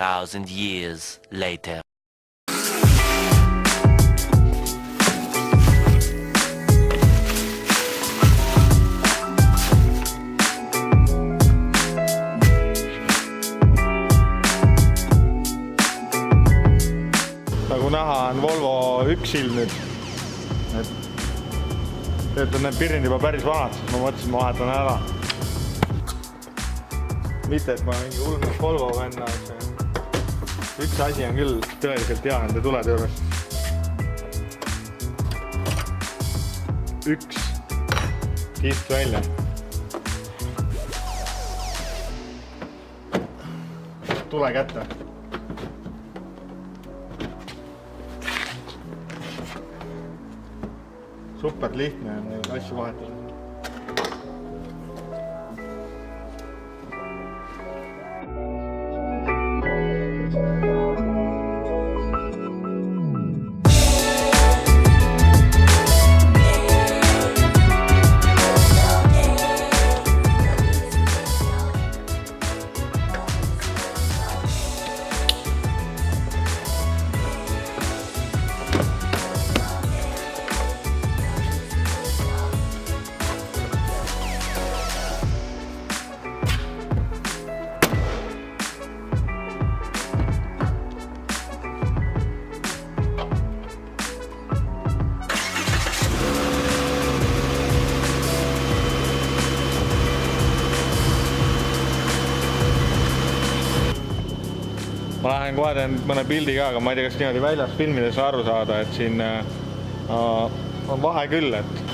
2,000 years later. Nagu näha on Volvo üks ilm nüüd. Töötan need pirnid juba päris vanad, siis ma mõtlesin, ma vahetan ära. Mitte, et ma mingi ulme Volvo venna. Üks asi on küll tõeliselt hea nende tulede juures. Üks kihvt välja. Tule kätte. Super lihtne on neid asju vahetada. Ma lähen kohe teen mõne pildi ka, aga ma ei tea, kas niimoodi väljas filmides on aru saada, et siin on vahe küll, et